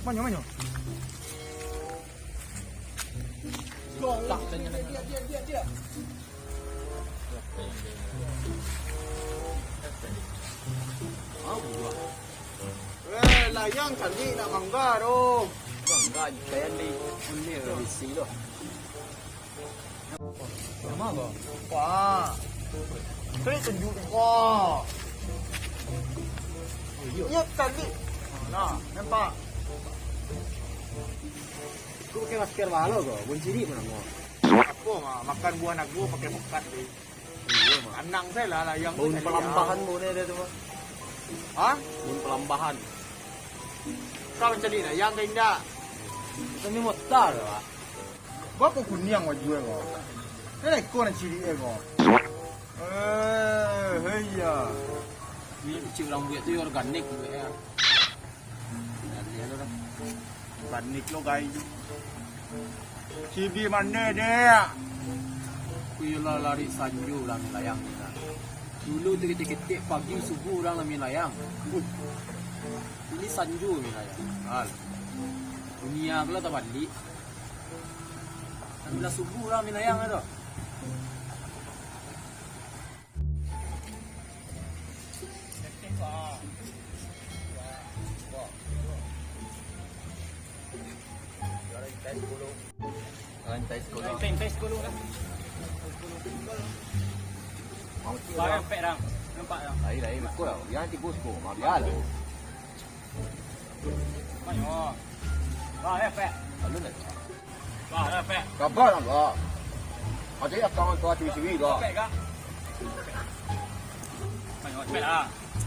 Manyo. Tak dia. Layang cantik nak bangga dong. Bangga kalian di sini di sini loh. Nama apa? Wah. Saya tunjuk. Wah. Ya cantik. Nah, nampak. Kau pakai masker baru kau, bunciri mana mau? Aku makan buah nagu pakai mokat deh. Iya mah. Anang saya lah layang. Bun pelambahan mu ni dia tu mah. Hah? Bun pelambahan. Kau mencari layang ke indah? Kita ni motor lah. Gua kau kunyang wajah kau. Ni kau nak ciri kau. Hei. Ni cik orang buat tu organik juga ya. Lihat orang. Panik lo guys. Cibi mana dia? Kuyalah lari sanju lah ni layang ni. Dulu tu ketik-ketik pagi subuh orang lah layang. Ini sanju ni layang. Hal. Dunia pula tak balik. Bila subuh orang ni layang ada. Tes dulu lah. Barang pek dah. Nampak dah. Lain aku lah. Yang nanti bosku. Mak biar lah. Banyak. Barang pek. Lalu nak. Barang pek. Kabar lah kau. Ada yang kawan kau TV kau. Pek kak. Banyak pek lah.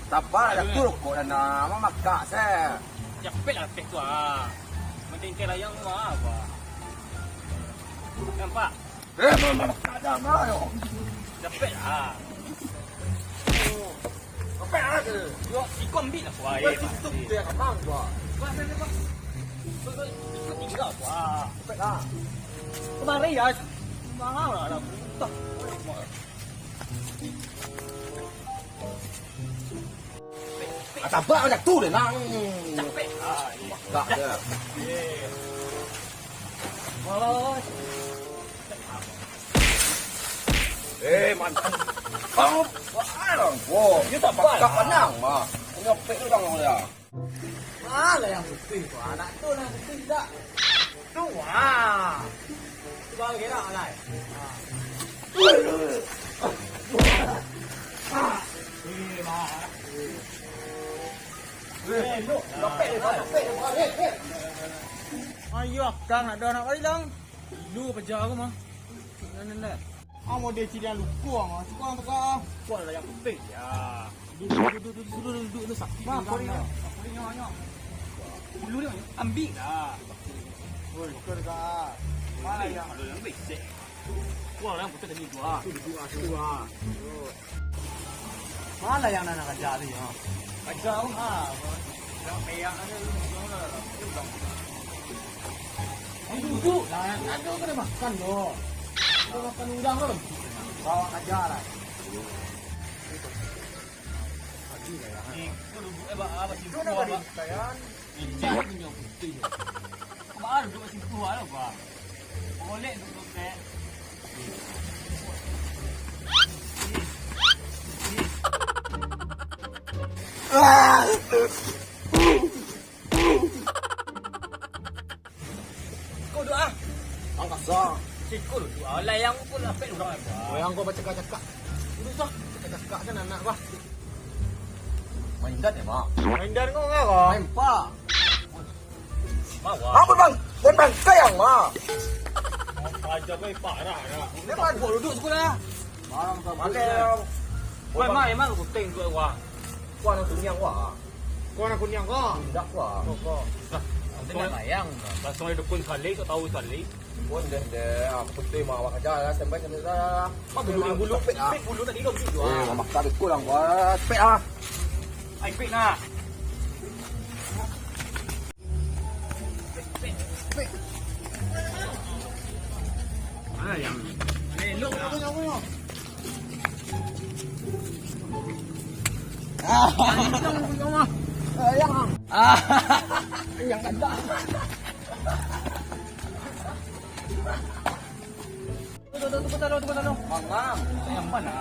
Tapa ada turuk kau dan nama makak saya. Ya pek lah pek tu ah. Penting ke layang tu apa. Nampak? Memang tak ada mana. Dapat lah. Apa ada? Yo, ikut ambil lah kuah. Tutup dia kamang kau. Betul. Tinggal kuah. Dapat lah. Kemarin ya, mahal lah. Tapa ada tu deh nang. Capek. Tak ada. Oh. Mantap. Kau barang. Wow. You tak apa. Tak panang mah. Nyopek tu dong dia. Lah yang putih tu. Anak tu lah putih tak. Tu wah. Tu baru kira lah. Ayo, kang nak nak kali lang. Lu pejar aku mah. Nenek. Amo dia ciri yang lukuang, lukuang tak. Kuat lah yang putih. Ya. Duduk sakit. Mak, kau ni. Dulu dia ambil lah. Oi, kau dekat. Mana yang ada yang becek. Kuat lah yang putih tadi tu ah. Tu ah. Mana yang nak kerja ni ah? Kerja ah. Yang peyang ada duduk lah. Ada kena makan doh. Kau makan udang doh. Bawa kerja lah. Haji lah ya. Ni kau duduk apa sih? Kau nak beri kalian. Ini punya putih. Baru duduk situ ada apa? Boleh duduk teh. Kau doa. Angkat sah. Sikul doa. Layang pun apa orang apa? Yang kau baca cakap. Duduk sah. Cakap kan anak bah. Main dan ya mak. Main dan kau enggak kau? Main pa. Mawa. Apa bang? Bang kayang mak. Aja kau parah dah. Lepas Kau duduk sekolah. barang tak Makan. Kau emang aku teng tu wah. Kau nak kunyang wah. Kau nak kunyang kau? Tidak wah. Nanti nak layang. Langsung ada dukun sekali, kau tahu sekali. Pun deh aku putih mak awak aja lah sampai dah. Mak bulu pek ah. Bulu tadi kau beli dua. Mamak tak kurang buat pek ah. Ai pek nak. Mana yang elok lah. Yang Mangang. Yang mana?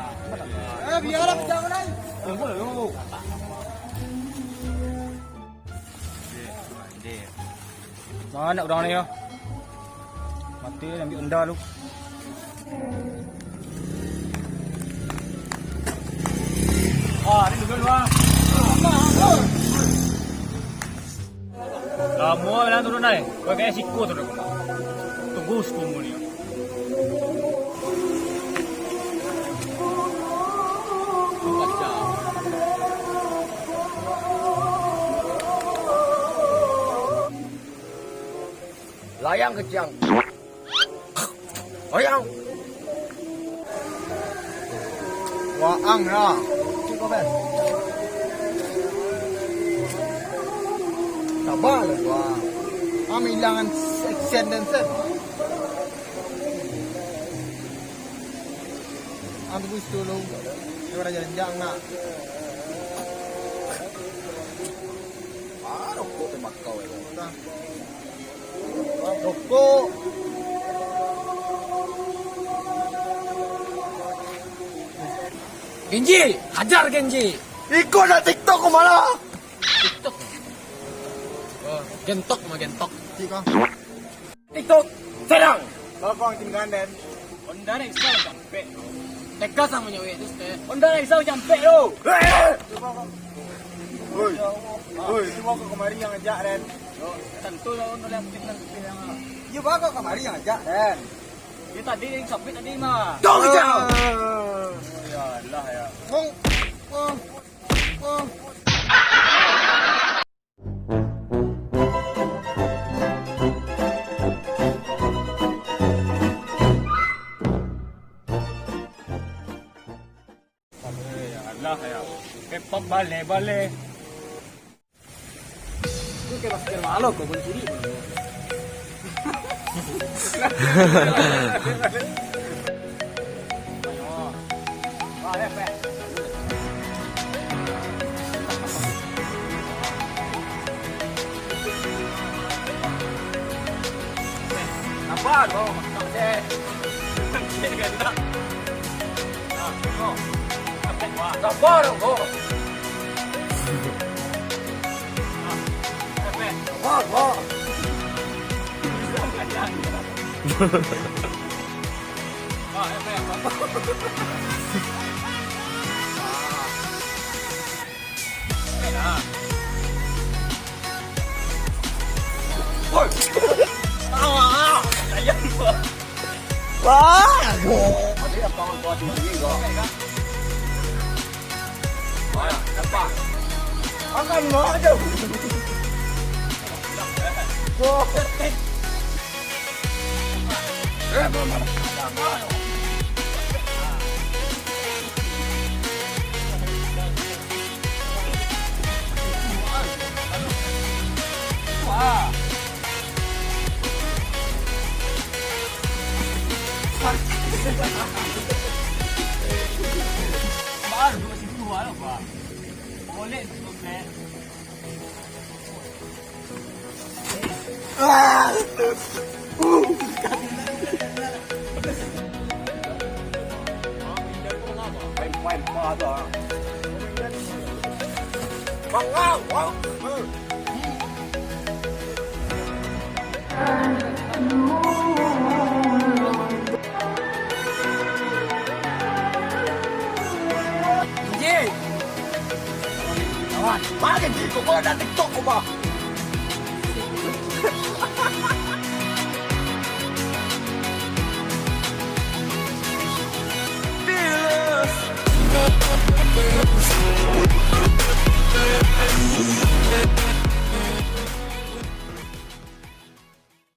Biarlah jangan naik. Boleh lu. Mana udang ni ya? Mati ambil enda lu. Ini dulu lah. Kamu bilang turun naik. Kau kayak siku turun. Tunggu sekumu ni. Layang kejang. Layang. Waang lah. Cukup kan? Sabar lah wah. Kami hilangan action dan set. Ambil bus dulu. Dia orang jalan nak. Rokok tembak kau itu. Rokok. Genji, hajar Genji. Ikut nak TikTok ke malah? TikTok. Gentok mah gentok. Tikah. TikTok. Sedang. Kalau kau angkin ganden. Onda na isau jampe. Teka sama nyawa itu teh. Onda na isau jampe lo. Hoi. Hoi, semua kau kemari yang ajak dan. Tentu lah onda yang penting yang. Ya bakal kemari yang ajak dan. Dia tadi yang sampai tadi mah. Dong jauh. Ya Allah ya. Kong. Allah ya. Kepop balik. Itu kayak masker malu kau pencuri. Apa lo? Tak deh. Ini ganda. Oh. Sabar kau. Wah. Akan mau aja. Baru masih tua lah pak. Boleh boleh. Mangang.